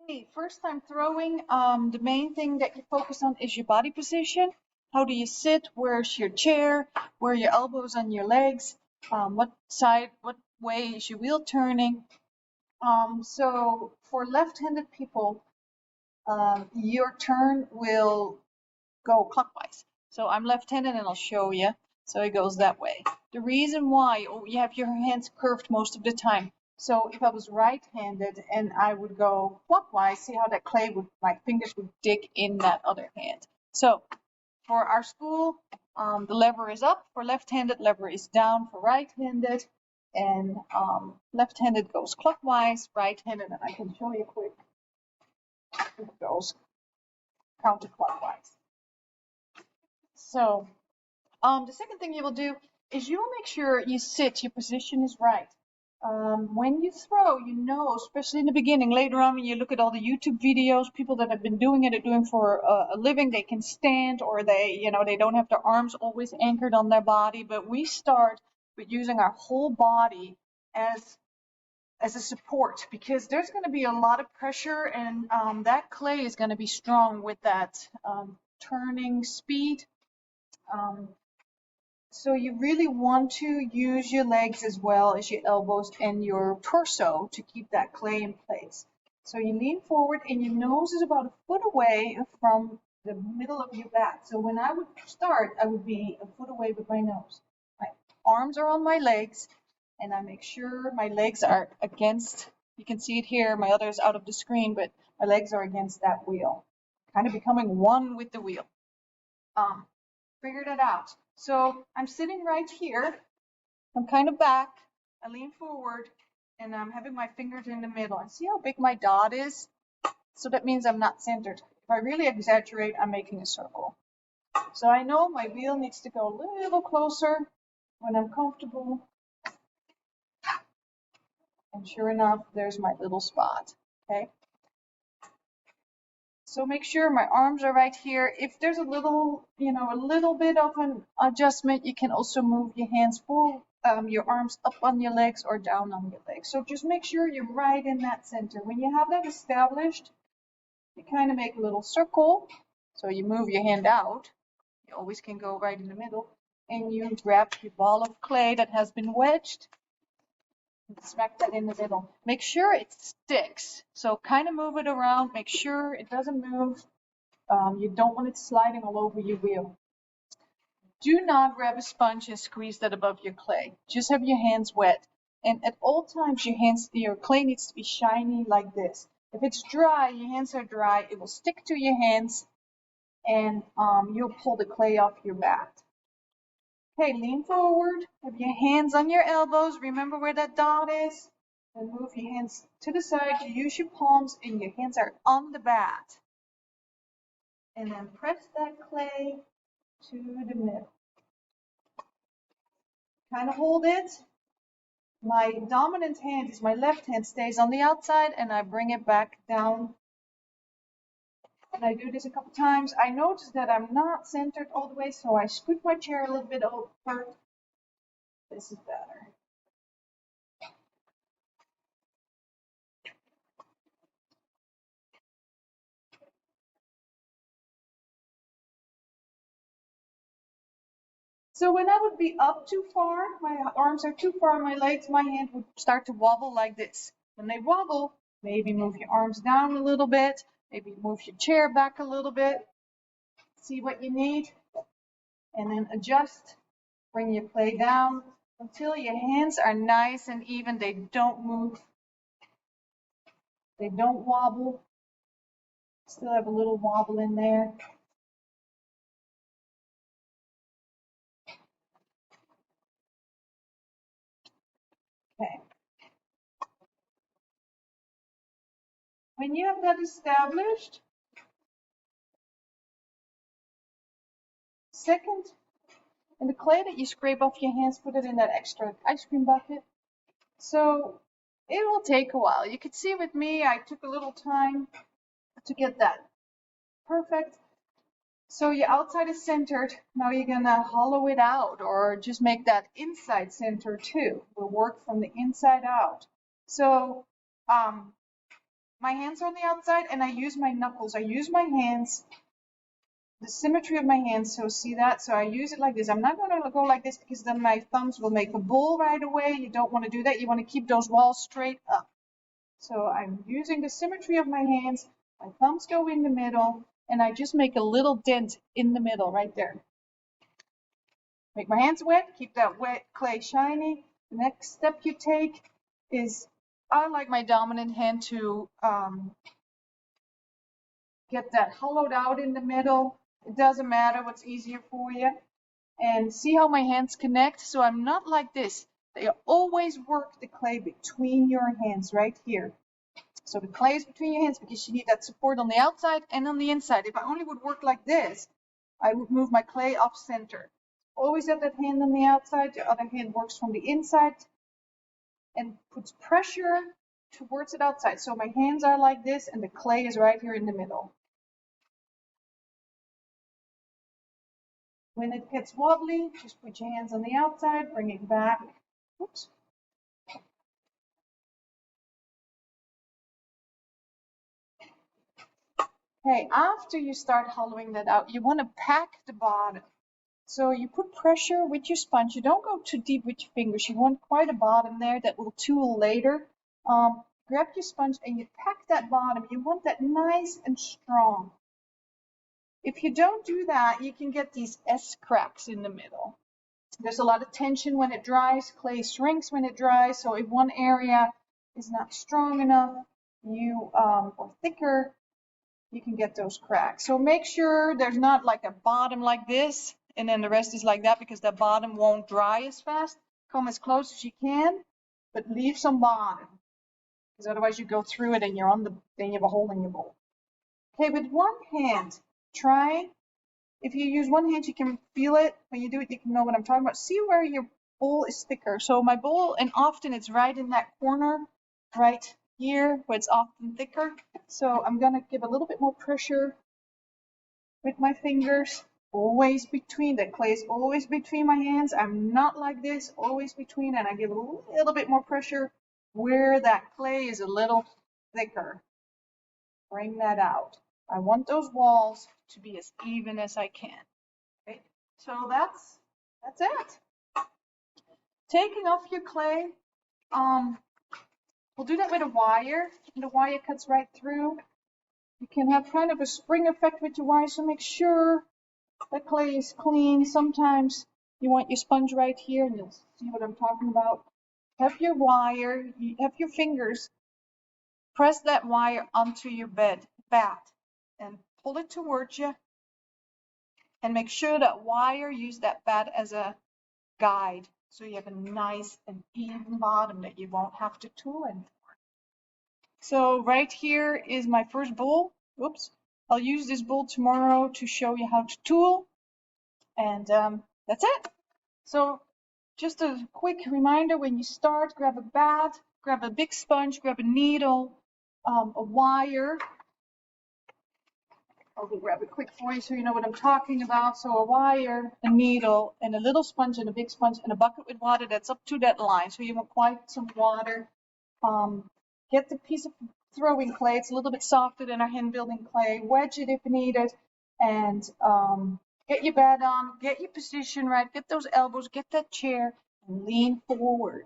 Hey, first time throwing, the main thing that you focus on is your body position. How do you sit? Where's your chair? Where are your elbows on your legs? What way is your wheel turning? So for left-handed people, your turn will go clockwise. So I'm left-handed and I'll show you. So it goes that way. The reason why, you have your hands curved most of the time. So if I was right-handed and I would go clockwise, see how that clay would, my fingers would dig in that other hand. So for our school, the lever is up. For left-handed, lever is down. For right-handed, and left-handed goes clockwise, right-handed, and I can show you quick. It goes counterclockwise. So the second thing you will do is you will make sure you sit, your position is right. When you throw, especially in the beginning, later on when you look at all the YouTube videos, people that have been doing it are doing for a living, they can stand or they don't have their arms always anchored on their body. But we start with using our whole body as a support because there's going to be a lot of pressure and that clay is going to be strong with that turning speed. So you really want to use your legs as well as your elbows and your torso to keep that clay in place. So you lean forward and your nose is about a foot away from the middle of your back. So when I would start, I would be a foot away with my nose. My arms are on my legs and I make sure my legs are against, you can see it here, my other is out of the screen, but my legs are against that wheel, kind of becoming one with the wheel. Figured it out. So I'm sitting right here. I'm kind of back. I lean forward and I'm having my fingers in the middle. And see how big my dot is? So that means I'm not centered. If I really exaggerate, I'm making a circle. So I know my wheel needs to go a little closer when I'm comfortable. And sure enough, there's my little spot. Okay. So make sure my arms are right here. If there's a little bit of an adjustment, you can also move your hands forward, your arms up on your legs or down on your legs. So just make sure you're right in that center. When you have that established, you kind of make a little circle. So you move your hand out. You always can go right in the middle. And you grab your ball of clay that has been wedged. Smack that in the middle. Make sure it sticks. So kind of move it around. Make sure it doesn't move. You don't want it sliding all over your wheel. Do not grab a sponge and squeeze that above your clay. Just have your hands wet. And at all times, your clay needs to be shiny like this. If it's dry, your hands are dry, it will stick to your hands and you'll pull the clay off your bat. Okay, lean forward, have your hands on your elbows, remember where that dot is, and move your hands to the side, you use your palms and your hands are on the bat. And then press that clay to the middle. Kind of hold it. My dominant hand is my left hand stays on the outside and I bring it back down. And I do this a couple times. I notice that I'm not centered all the way, so I scoot my chair a little bit over. This is better. So when I would be up too far, my arms are too far on my legs, my hand would start to wobble like this. When they wobble, maybe move your arms down a little bit, maybe move your chair back a little bit. See what you need, and then adjust. Bring your clay down until your hands are nice and even. They don't move. They don't wobble. Still have a little wobble in there. Okay. When you have that established, second, and the clay that you scrape off your hands, put it in that extra ice cream bucket. So it will take a while. You can see with me, I took a little time to get that perfect. So your outside is centered. Now you're gonna hollow it out or just make that inside center too. We'll work from the inside out. So my hands are on the outside and I use my knuckles. I use my hands, the symmetry of my hands. So see that? So I use it like this. I'm not going to go like this because then my thumbs will make a bowl right away. You don't want to do that. You want to keep those walls straight up. So I'm using the symmetry of my hands. My thumbs go in the middle and I just make a little dent in the middle right there. Make my hands wet, keep that wet clay shiny. The next step you take is, I like my dominant hand to get that hollowed out in the middle. It doesn't matter what's easier for you. And see how my hands connect? So I'm not like this. They always work the clay between your hands right here. So the clay is between your hands because you need that support on the outside and on the inside. If I only would work like this, I would move my clay off center. Always have that hand on the outside. The other hand works from the inside and puts pressure towards it outside. So my hands are like this and the clay is right here in the middle. When it gets wobbly, just put your hands on the outside, bring it back. Oops. Okay, after you start hollowing that out, you want to pack the bottom. So you put pressure with your sponge. You don't go too deep with your fingers. You want quite a bottom there that will tool later. Grab your sponge and you pack that bottom. You want that nice and strong. If you don't do that, you can get these S cracks in the middle. There's a lot of tension when it dries. Clay shrinks when it dries. So if one area is not strong enough, or thicker, you can get those cracks. So make sure there's not like a bottom like this and then the rest is like that, because that bottom won't dry as fast. Come as close as you can, but leave some bottom, because otherwise you go through it and then you have a hole in your bowl. Okay, with one hand, try. If you use one hand, you can feel it. When you do it, you can know what I'm talking about. See where your bowl is thicker. So my bowl, and often it's right in that corner, right here, where it's often thicker. So I'm gonna give a little bit more pressure with my fingers, always between. The clay is always between my hands. I'm not like this, always between, and I give a little bit more pressure where that clay is a little thicker. Bring that out. I want those walls to be as even as I can. Okay, so that's it. Taking off your clay, we'll do that with a wire, and the wire cuts right through. You can have kind of a spring effect with your wire, so make sure the clay is clean. Sometimes you want your sponge right here, and you'll see what I'm talking about. Have your wire, you have your fingers, press that wire onto your bat, and pull it towards you. And make sure that wire, use that bat as a guide, so you have a nice and even bottom that you won't have to tool anymore. So right here is my first bowl. Oops. I'll use this bowl tomorrow to show you how to tool. And that's it. So just a quick reminder, when you start, grab a bat, grab a big sponge, grab a needle, a wire. I'll grab it quick for you so you know what I'm talking about. So a wire, a needle, and a little sponge and a big sponge and a bucket with water that's up to that line. So you want quite some water. Get the piece of throwing clay. It's a little bit softer than our hand building clay. Wedge it if needed. And get your bat on, get your position right, get those elbows, get that chair, and lean forward.